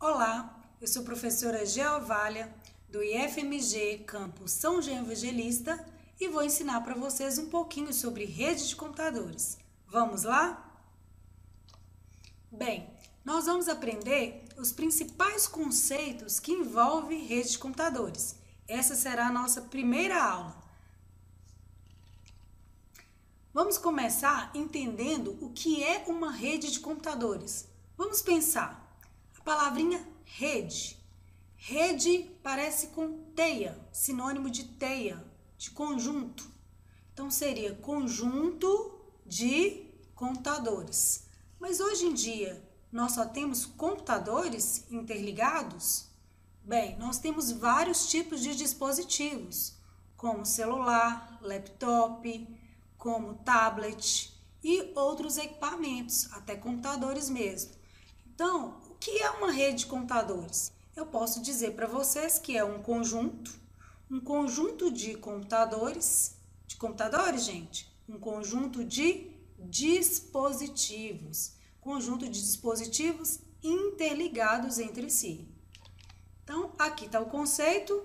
Olá, eu sou a professora Geovália do IFMG Campus São João Evangelista e vou ensinar para vocês um pouquinho sobre rede de computadores. Vamos lá? Bem, nós vamos aprender os principais conceitos que envolvem rede de computadores. Essa será a nossa primeira aula. Vamos começar entendendo o que é uma rede de computadores. Vamos pensar. A palavrinha rede. Rede parece com teia, sinônimo de teia, de conjunto. Então seria conjunto de computadores. Mas hoje em dia nós só temos computadores interligados? Bem, nós temos vários tipos de dispositivos, como celular, laptop, como tablet e outros equipamentos, até computadores mesmo. Então, o que é uma rede de computadores? Eu posso dizer para vocês que é um conjunto de computadores, gente, um conjunto de dispositivos, interligados entre si. Então, aqui está o conceito,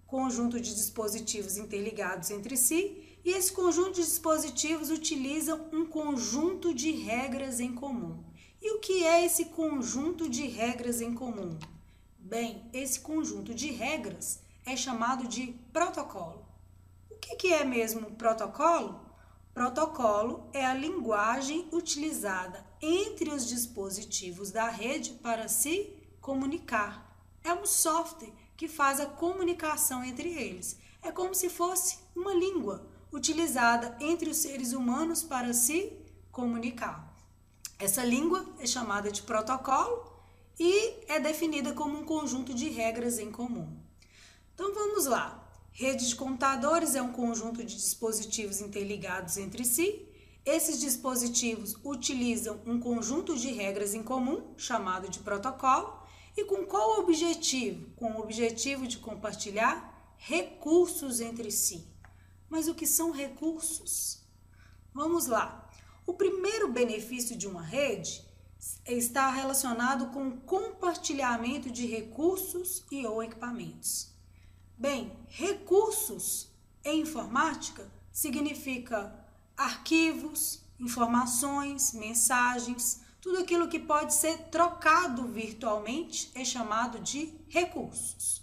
conjunto de dispositivos interligados entre si, e esse conjunto de dispositivos utilizam um conjunto de regras em comum. E o que é esse conjunto de regras em comum? Bem, esse conjunto de regras é chamado de protocolo. O que é mesmo protocolo? Protocolo é a linguagem utilizada entre os dispositivos da rede para se comunicar. É um software que faz a comunicação entre eles. É como se fosse uma língua utilizada entre os seres humanos para se comunicar. Essa língua é chamada de protocolo e é definida como um conjunto de regras em comum. Então vamos lá. Rede de computadores é um conjunto de dispositivos interligados entre si. Esses dispositivos utilizam um conjunto de regras em comum, chamado de protocolo. E com qual objetivo? Com o objetivo de compartilhar recursos entre si. Mas o que são recursos? Vamos lá. O primeiro benefício de uma rede está relacionado com o compartilhamento de recursos e ou equipamentos. Bem, recursos em informática significa arquivos, informações, mensagens, tudo aquilo que pode ser trocado virtualmente é chamado de recursos.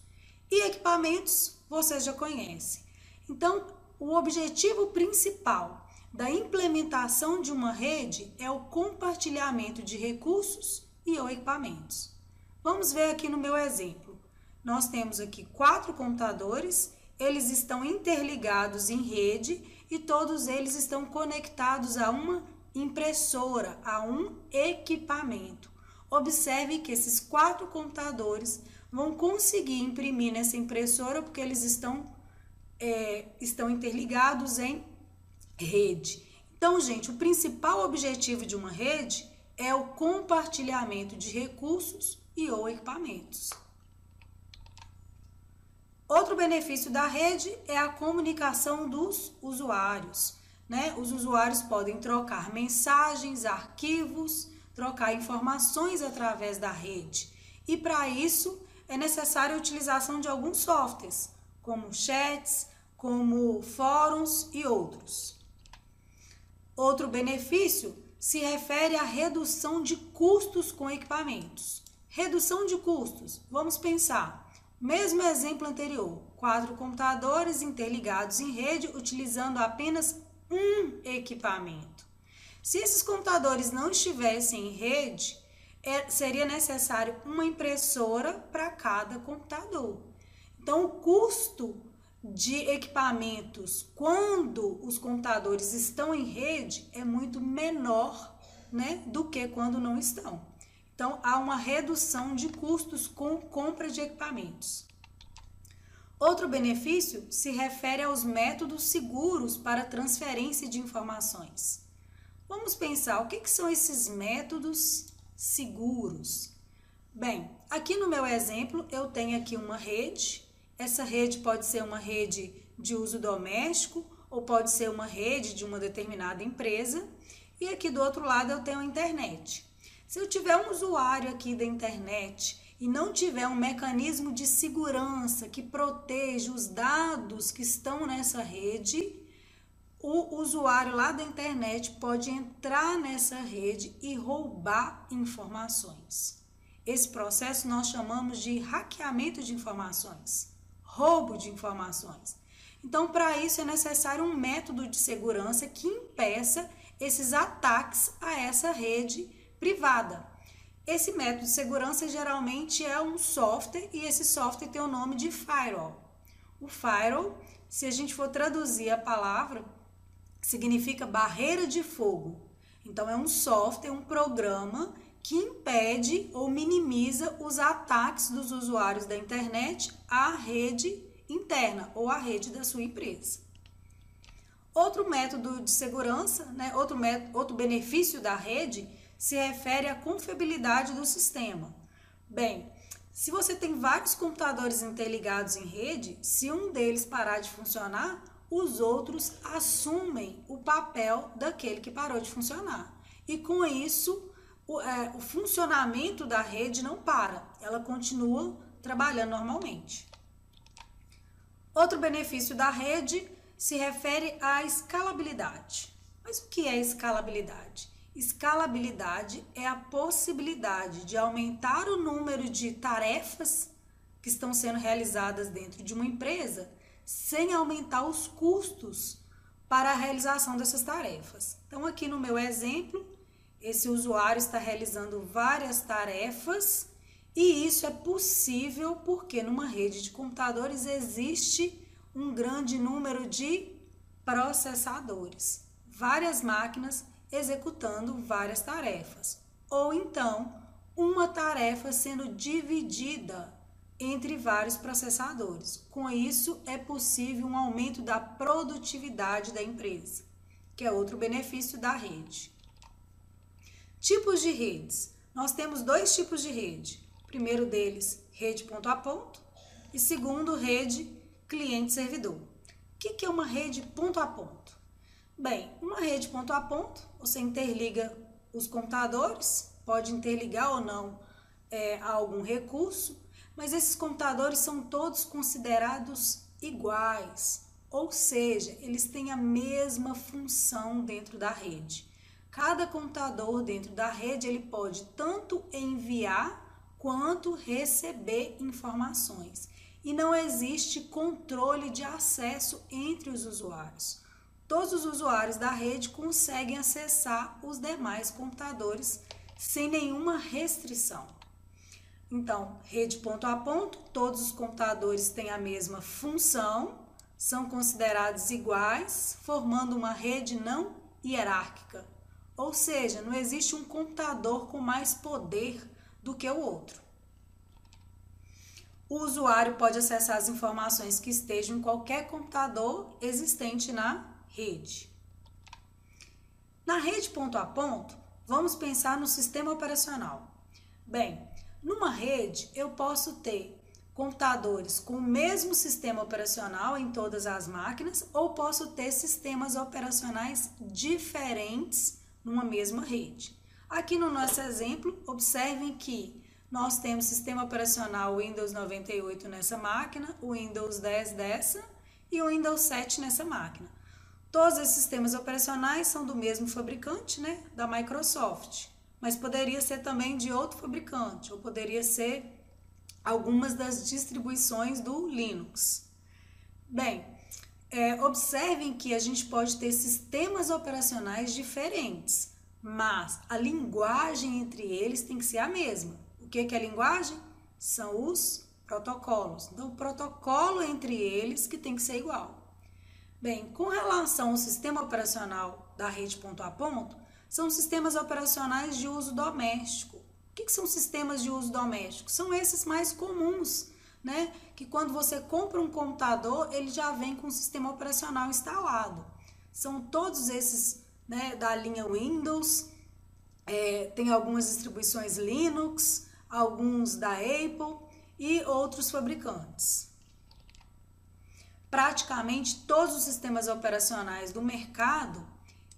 E equipamentos vocês já conhecem. Então, o objetivo principal da implementação de uma rede é o compartilhamento de recursos e ou equipamentos. Vamos ver aqui no meu exemplo. Nós temos aqui 4 computadores, eles estão interligados em rede e todos eles estão conectados a uma impressora, a um equipamento. Observe que esses 4 computadores vão conseguir imprimir nessa impressora porque eles estão interligados em rede. Então, gente, o principal objetivo de uma rede é o compartilhamento de recursos e ou equipamentos. Outro benefício da rede é a comunicação dos usuários, né? Os usuários podem trocar mensagens, arquivos, trocar informações através da rede. E para isso é necessária a utilização de alguns softwares, como chats, como fóruns e outros. Outro benefício se refere à redução de custos com equipamentos. Redução de custos, vamos pensar. Mesmo exemplo anterior, 4 computadores interligados em rede utilizando apenas um equipamento. Se esses computadores não estivessem em rede, seria necessário uma impressora para cada computador. Então, o custo de equipamentos quando os computadores estão em rede é muito menor, né, do que quando não estão. Então, há uma redução de custos com compra de equipamentos. Outro benefício se refere aos métodos seguros para transferência de informações. Vamos pensar, o que são esses métodos seguros? Bem, aqui no meu exemplo, eu tenho aqui uma rede. Essa rede pode ser uma rede de uso doméstico ou pode ser uma rede de uma determinada empresa. E aqui do outro lado eu tenho a internet. Se eu tiver um usuário aqui da internet e não tiver um mecanismo de segurança que proteja os dados que estão nessa rede, o usuário lá da internet pode entrar nessa rede e roubar informações. Esse processo nós chamamos de hackeamento de informações, roubo de informações. Então, para isso é necessário um método de segurança que impeça esses ataques a essa rede privada. Esse método de segurança geralmente é um software e esse software tem o nome de firewall. O firewall, se a gente for traduzir a palavra, significa barreira de fogo. Então, é um software, um programa que impede ou minimiza os ataques dos usuários da internet à rede interna ou à rede da sua empresa. Outro método de segurança, né, outro benefício da rede se refere à confiabilidade do sistema. Bem, se você tem vários computadores interligados em rede, se um deles parar de funcionar, os outros assumem o papel daquele que parou de funcionar. E com isso, o funcionamento da rede não para, ela continua trabalhando normalmente. Outro benefício da rede se refere à escalabilidade. Mas o que é escalabilidade? Escalabilidade é a possibilidade de aumentar o número de tarefas que estão sendo realizadas dentro de uma empresa sem aumentar os custos para a realização dessas tarefas. Então, aqui no meu exemplo, esse usuário está realizando várias tarefas e isso é possível porque numa rede de computadores existe um grande número de processadores, várias máquinas executando várias tarefas, ou então uma tarefa sendo dividida entre vários processadores. Com isso, é possível um aumento da produtividade da empresa, que é outro benefício da rede. Tipos de redes. Nós temos dois tipos de rede. O primeiro deles, rede ponto a ponto, e segundo, rede cliente-servidor. O que é uma rede ponto a ponto? Bem, uma rede ponto a ponto, você interliga os computadores, pode interligar ou não a algum recurso, mas esses computadores são todos considerados iguais, ou seja, eles têm a mesma função dentro da rede. Cada computador dentro da rede ele pode tanto enviar quanto receber informações e não existe controle de acesso entre os usuários. Todos os usuários da rede conseguem acessar os demais computadores sem nenhuma restrição. Então, rede ponto a ponto, todos os computadores têm a mesma função, são considerados iguais, formando uma rede não hierárquica. Ou seja, não existe um computador com mais poder do que o outro. O usuário pode acessar as informações que estejam em qualquer computador existente na rede. Na rede ponto a ponto, vamos pensar no sistema operacional. Bem, numa rede eu posso ter computadores com o mesmo sistema operacional em todas as máquinas ou posso ter sistemas operacionais diferentes numa mesma rede. Aqui no nosso exemplo, observem que nós temos sistema operacional Windows 98 nessa máquina, o Windows 10 dessa e o Windows 7 nessa máquina. Todos esses sistemas operacionais são do mesmo fabricante, né, da Microsoft, mas poderia ser também de outro fabricante, ou poderia ser algumas das distribuições do Linux. Bem, observem que a gente pode ter sistemas operacionais diferentes, mas a linguagem entre eles tem que ser a mesma. O que é a linguagem? São os protocolos. Então, o protocolo entre eles que tem que ser igual. Bem, com relação ao sistema operacional da rede ponto a ponto, são sistemas operacionais de uso doméstico. O que são sistemas de uso doméstico? São esses mais comuns, né? Que quando você compra um computador, ele já vem com o sistema operacional instalado. São todos esses, né, da linha Windows, tem algumas distribuições Linux, alguns da Apple e outros fabricantes. Praticamente todos os sistemas operacionais do mercado,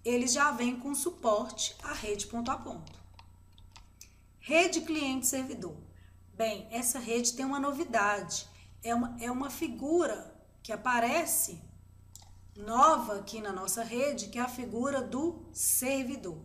eles já vêm com suporte à rede ponto a ponto. Rede cliente-servidor. Bem, essa rede tem uma novidade, é uma figura que aparece nova aqui na nossa rede, que é a figura do servidor.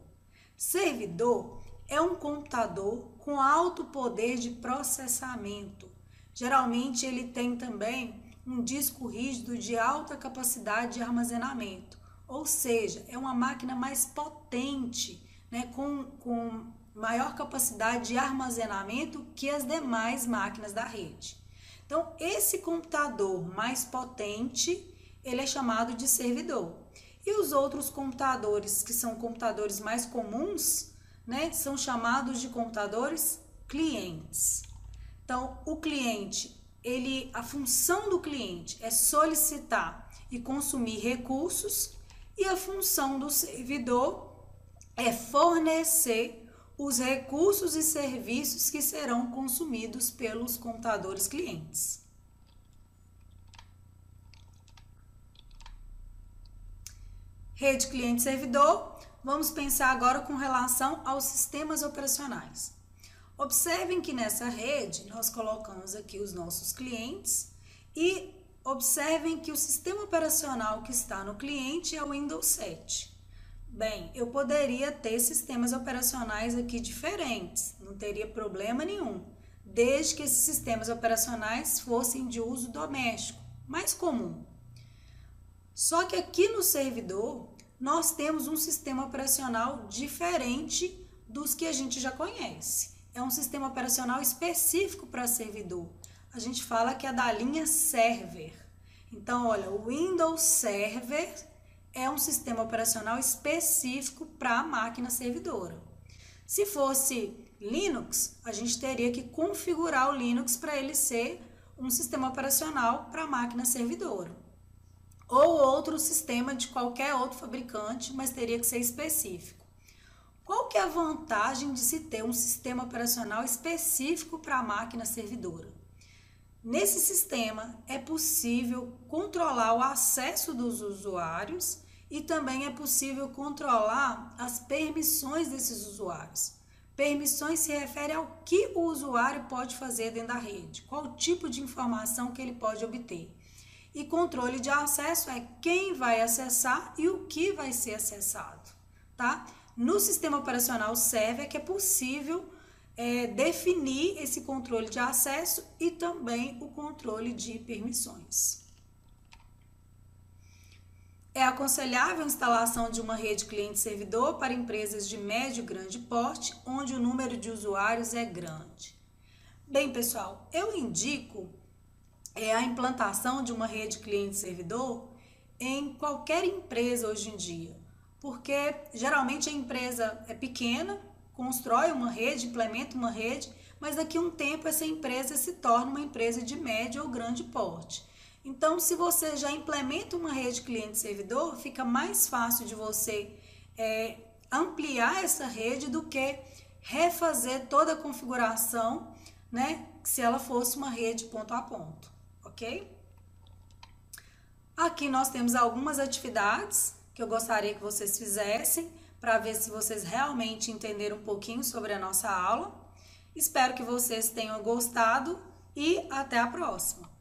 Servidor é um computador com alto poder de processamento. Geralmente ele tem também um disco rígido de alta capacidade de armazenamento, ou seja, é uma máquina mais potente, né, com maior capacidade de armazenamento que as demais máquinas da rede. Então, esse computador mais potente, ele é chamado de servidor. E os outros computadores, que são computadores mais comuns, né, são chamados de computadores clientes. Então, o cliente, a função do cliente é solicitar e consumir recursos, e a função do servidor é fornecer os recursos e serviços que serão consumidos pelos computadores clientes. Rede cliente-servidor, vamos pensar agora com relação aos sistemas operacionais. Observem que nessa rede nós colocamos aqui os nossos clientes e observem que o sistema operacional que está no cliente é o Windows 7. Bem, eu poderia ter sistemas operacionais aqui diferentes, não teria problema nenhum, desde que esses sistemas operacionais fossem de uso doméstico, mais comum. Só que aqui no servidor, nós temos um sistema operacional diferente dos que a gente já conhece. É um sistema operacional específico para servidor. A gente fala que é da linha Server. Então, olha, o Windows Server é um sistema operacional específico para a máquina servidora. Se fosse Linux, a gente teria que configurar o Linux para ele ser um sistema operacional para a máquina servidora. Ou outro sistema de qualquer outro fabricante, mas teria que ser específico. Qual que é a vantagem de se ter um sistema operacional específico para a máquina servidora? Nesse sistema é possível controlar o acesso dos usuários e também é possível controlar as permissões desses usuários. Permissões se refere ao que o usuário pode fazer dentro da rede, qual tipo de informação que ele pode obter. E controle de acesso é quem vai acessar e o que vai ser acessado, tá? No sistema operacional Server é que é possível definir esse controle de acesso e também o controle de permissões. É aconselhável a instalação de uma rede cliente-servidor para empresas de médio e grande porte, onde o número de usuários é grande. Bem, pessoal, eu indico a implantação de uma rede cliente-servidor em qualquer empresa hoje em dia, porque geralmente a empresa é pequena, constrói uma rede, implementa uma rede, mas daqui a um tempo essa empresa se torna uma empresa de médio ou grande porte. Então, se você já implementa uma rede cliente-servidor, fica mais fácil de você ampliar essa rede do que refazer toda a configuração, né, se ela fosse uma rede ponto a ponto, ok? Aqui nós temos algumas atividades que eu gostaria que vocês fizessem para ver se vocês realmente entenderam um pouquinho sobre a nossa aula. Espero que vocês tenham gostado e até a próxima!